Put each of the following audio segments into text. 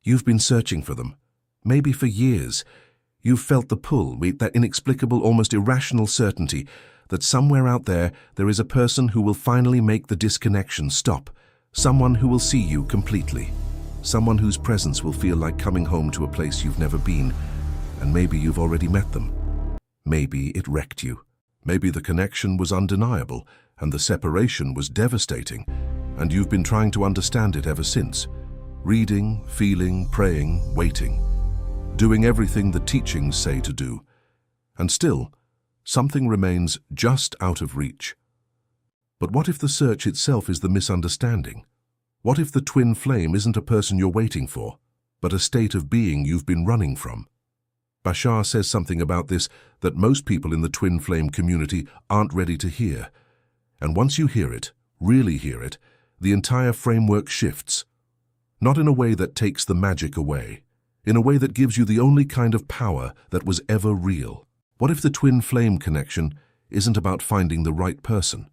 You've been searching for them, maybe for years. You've felt the pull, that inexplicable, almost irrational certainty that somewhere out there is a person who will finally make the disconnection stop, someone who will see you completely, someone whose presence will feel like coming home to a place you've never been, and maybe you've already met them. Maybe it wrecked you. Maybe the connection was undeniable and the separation was devastating, and you've been trying to understand it ever since. Reading, feeling, praying, waiting, doing everything the teachings say to do. And still, something remains just out of reach. But what if the search itself is the misunderstanding? What if the twin flame isn't a person you're waiting for, but a state of being you've been running from? Bashar says something about this that most people in the twin flame community aren't ready to hear. And once you hear it, really hear it, the entire framework shifts. Not in a way that takes the magic away, in a way that gives you the only kind of power that was ever real. What if the twin flame connection isn't about finding the right person?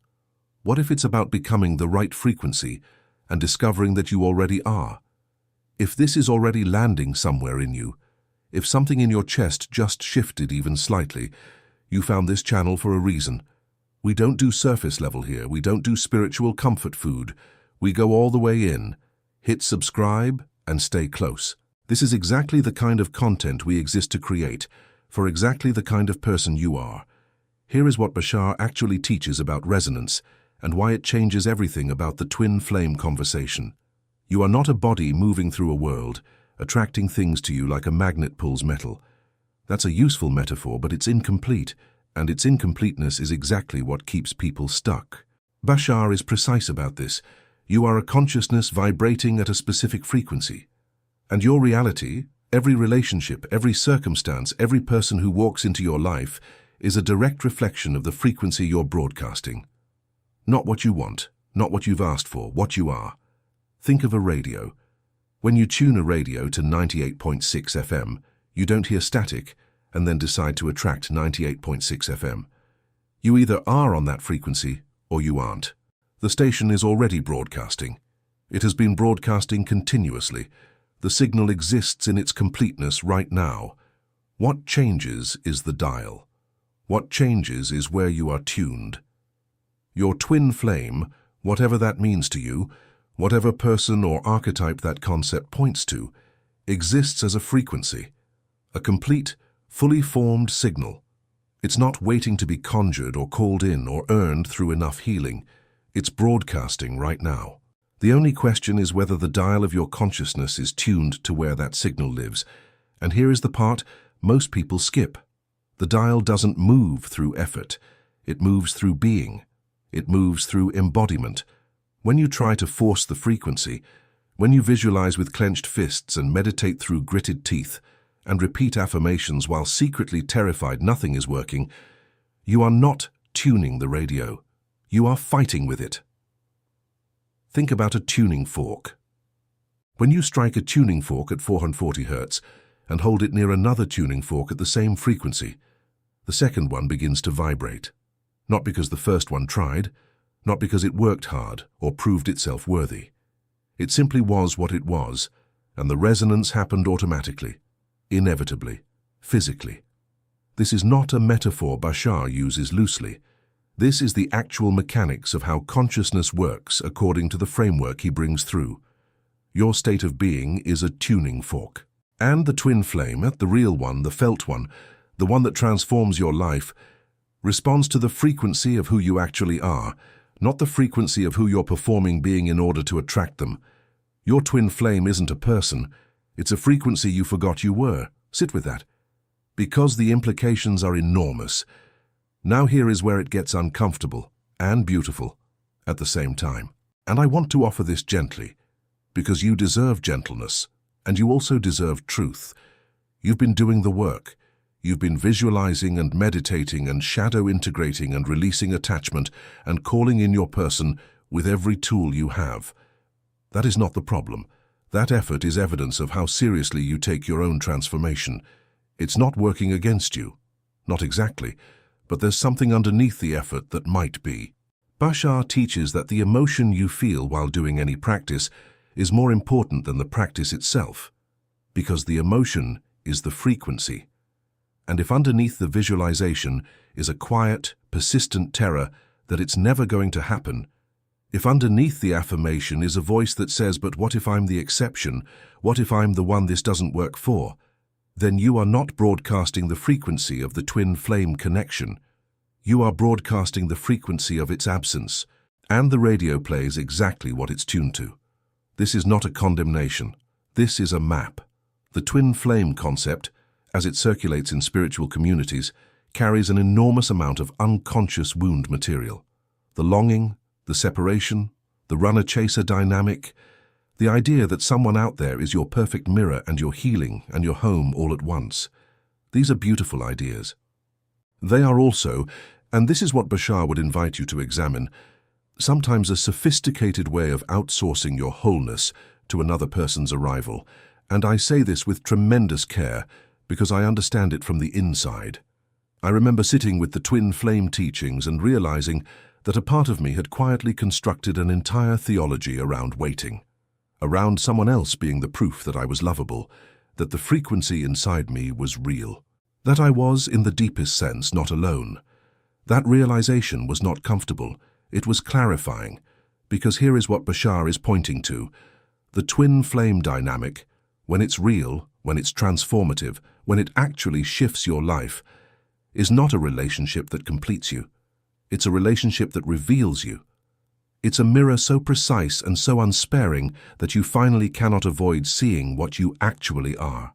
What if it's about becoming the right frequency and discovering that you already are? If this is already landing somewhere in you, if something in your chest just shifted even slightly, you found this channel for a reason. We don't do surface level here. We don't do spiritual comfort food. We go all the way in. Hit subscribe and stay close. This is exactly the kind of content we exist to create, for exactly the kind of person you are. Here is what Bashar actually teaches about resonance and why it changes everything about the twin flame conversation. You are not a body moving through a world, attracting things to you like a magnet pulls metal. That's a useful metaphor, but it's incomplete, and its incompleteness is exactly what keeps people stuck. Bashar is precise about this. You are a consciousness vibrating at a specific frequency. And your reality, every relationship, every circumstance, every person who walks into your life, is a direct reflection of the frequency you're broadcasting. Not what you want, not what you've asked for, what you are. Think of a radio. When you tune a radio to 98.6 FM, you don't hear static and then decide to attract 98.6 FM. You either are on that frequency or you aren't. The station is already broadcasting. It has been broadcasting continuously. The signal exists in its completeness right now. What changes is the dial. What changes is where you are tuned. Your twin flame, whatever that means to you, whatever person or archetype that concept points to, exists as a frequency, a complete, fully formed signal. It's not waiting to be conjured or called in or earned through enough healing. It's broadcasting right now. The only question is whether the dial of your consciousness is tuned to where that signal lives. And here is the part most people skip. The dial doesn't move through effort. It moves through being. It moves through embodiment. When you try to force the frequency, when you visualize with clenched fists and meditate through gritted teeth and repeat affirmations while secretly terrified nothing is working, you are not tuning the radio. You are fighting with it. Think about a tuning fork. When you strike a tuning fork at 440 Hz and hold it near another tuning fork at the same frequency, the second one begins to vibrate. Not because the first one tried, not because it worked hard or proved itself worthy. It simply was what it was, and the resonance happened automatically, inevitably, physically. This is not a metaphor Bashar uses loosely. This is the actual mechanics of how consciousness works according to the framework he brings through. Your state of being is a tuning fork. And the twin flame, the real one, the felt one, the one that transforms your life, responds to the frequency of who you actually are, not the frequency of who you're performing being in order to attract them. Your twin flame isn't a person. It's a frequency you forgot you were. Sit with that. Because the implications are enormous. Now here is where it gets uncomfortable and beautiful at the same time. And I want to offer this gently, because you deserve gentleness, and you also deserve truth. You've been doing the work. You've been visualizing and meditating and shadow integrating and releasing attachment and calling in your person with every tool you have. That is not the problem. That effort is evidence of how seriously you take your own transformation. It's not working against you. Not exactly. But there's something underneath the effort that might be. Bashar teaches that the emotion you feel while doing any practice is more important than the practice itself. Because the emotion is the frequency. And if underneath the visualization is a quiet, persistent terror that it's never going to happen, if underneath the affirmation is a voice that says, "But what if I'm the exception? What if I'm the one this doesn't work for?" then you are not broadcasting the frequency of the twin flame connection. You are broadcasting the frequency of its absence, and the radio plays exactly what it's tuned to. This is not a condemnation. This is a map. The twin flame concept, as it circulates in spiritual communities, carries an enormous amount of unconscious wound material. The longing, the separation, the runner-chaser dynamic, the idea that someone out there is your perfect mirror and your healing and your home all at once. These are beautiful ideas. They are also, and this is what Bashar would invite you to examine, sometimes a sophisticated way of outsourcing your wholeness to another person's arrival. And I say this with tremendous care because I understand it from the inside. I remember sitting with the twin flame teachings and realizing that a part of me had quietly constructed an entire theology around waiting, around someone else being the proof that I was lovable, that the frequency inside me was real, that I was, in the deepest sense, not alone. That realization was not comfortable. It was clarifying, because here is what Bashar is pointing to. The twin flame dynamic, when it's real, when it's transformative, when it actually shifts your life, is not a relationship that completes you. It's a relationship that reveals you. It's a mirror so precise and so unsparing that you finally cannot avoid seeing what you actually are.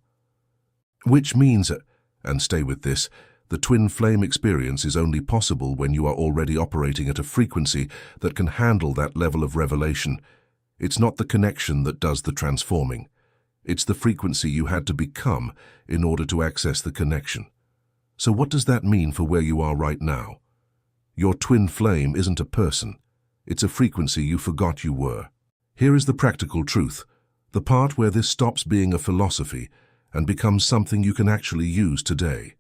Which means, and stay with this, the twin flame experience is only possible when you are already operating at a frequency that can handle that level of revelation. It's not the connection that does the transforming. It's the frequency you had to become in order to access the connection. So what does that mean for where you are right now? Your twin flame isn't a person. It's a frequency you forgot you were. Here is the practical truth, the part where this stops being a philosophy and becomes something you can actually use today.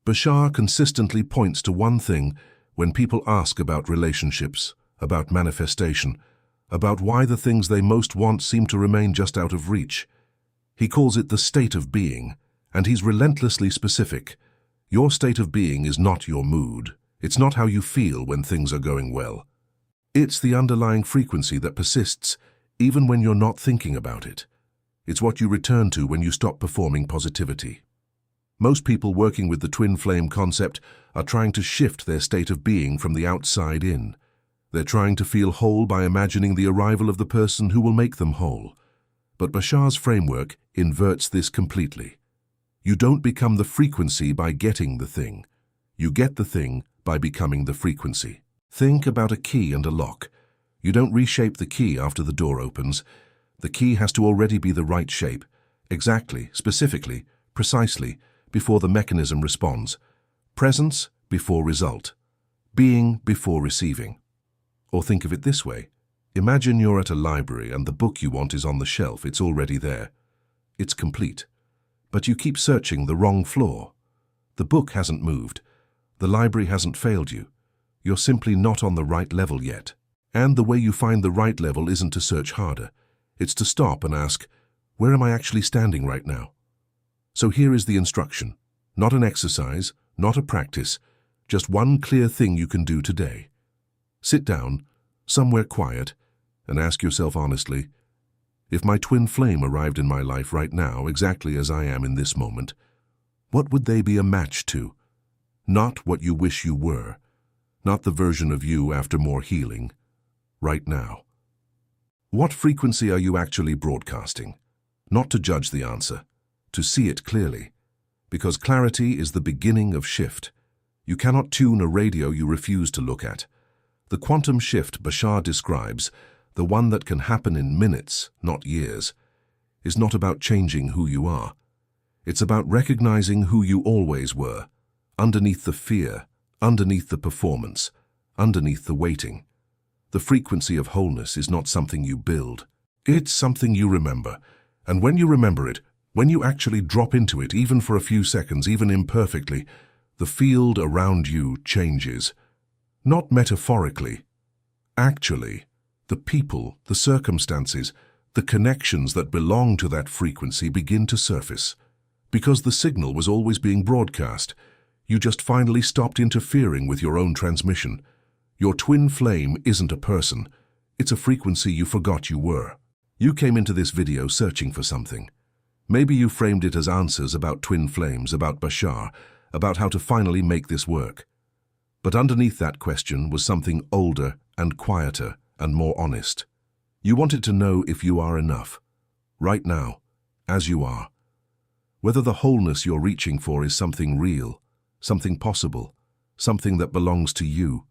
Bashar consistently points to one thing when people ask about relationships, about manifestation, about why the things they most want seem to remain just out of reach. He calls it the state of being, and he's relentlessly specific. Your state of being is not your mood. It's not how you feel when things are going well. It's the underlying frequency that persists, even when you're not thinking about it. It's what you return to when you stop performing positivity. Most people working with the twin flame concept are trying to shift their state of being from the outside in. They're trying to feel whole by imagining the arrival of the person who will make them whole. But Bashar's framework inverts this completely. You don't become the frequency by getting the thing. You get the thing by becoming the frequency. Think about a key and a lock. You don't reshape the key after the door opens. The key has to already be the right shape, exactly, specifically, precisely, before the mechanism responds. Presence before result. Being before receiving. Or think of it this way. Imagine you're at a library and the book you want is on the shelf. It's already there. It's complete. But you keep searching the wrong floor. The book hasn't moved. The library hasn't failed you. You're simply not on the right level yet. And the way you find the right level isn't to search harder. It's to stop and ask, where am I actually standing right now? So here is the instruction. Not an exercise, not a practice, just one clear thing you can do today. Sit down, somewhere quiet, and ask yourself honestly, if my twin flame arrived in my life right now, exactly as I am in this moment, what would they be a match to? Not what you wish you were, not the version of you after more healing, right now. What frequency are you actually broadcasting? Not to judge the answer, to see it clearly, because clarity is the beginning of shift. You cannot tune a radio you refuse to look at. The quantum shift Bashar describes, the one that can happen in minutes, not years, is not about changing who you are. It's about recognizing who you always were, underneath the fear, underneath the performance, underneath the waiting. The frequency of wholeness is not something you build. It's something you remember. And when you remember it, when you actually drop into it, even for a few seconds, even imperfectly, the field around you changes. Not metaphorically. Actually, the people, the circumstances, The connections that belong to that frequency begin to surface. Because the signal was always being broadcast, you just finally stopped interfering with your own transmission. Your twin flame isn't a person. It's a frequency you forgot you were. You came into this video searching for something. Maybe you framed it as answers about twin flames, about Bashar, about how to finally make this work. But underneath that question was something older and quieter and more honest. You wanted to know if you are enough, right now, as you are. Whether the wholeness you're reaching for is something real, something possible, something that belongs to you,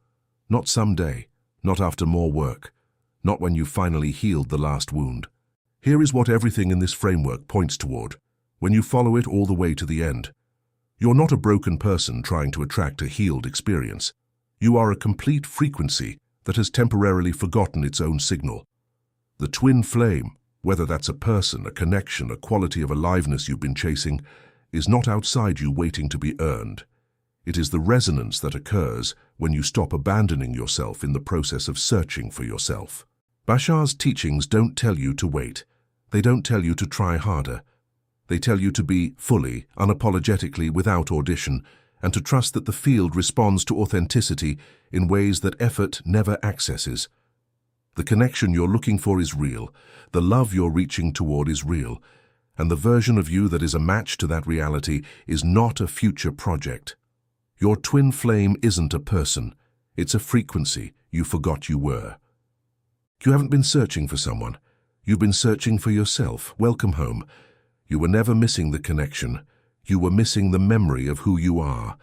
not someday, not after more work, not when you've finally healed the last wound. Here is what everything in this framework points toward, when you follow it all the way to the end. You're not a broken person trying to attract a healed experience. You are a complete frequency that has temporarily forgotten its own signal. The twin flame, whether that's a person, a connection, a quality of aliveness you've been chasing, is not outside you waiting to be earned. It is the resonance that occurs when you stop abandoning yourself in the process of searching for yourself. Bashar's teachings don't tell you to wait. They don't tell you to try harder. They tell you to be fully, unapologetically, without audition, and to trust that the field responds to authenticity in ways that effort never accesses. The connection you're looking for is real, the love you're reaching toward is real, and the version of you that is a match to that reality is not a future project. Your twin flame isn't a person, it's a frequency you forgot you were. You haven't been searching for someone. You've been searching for yourself. Welcome home. You were never missing the connection. You were missing the memory of who you are.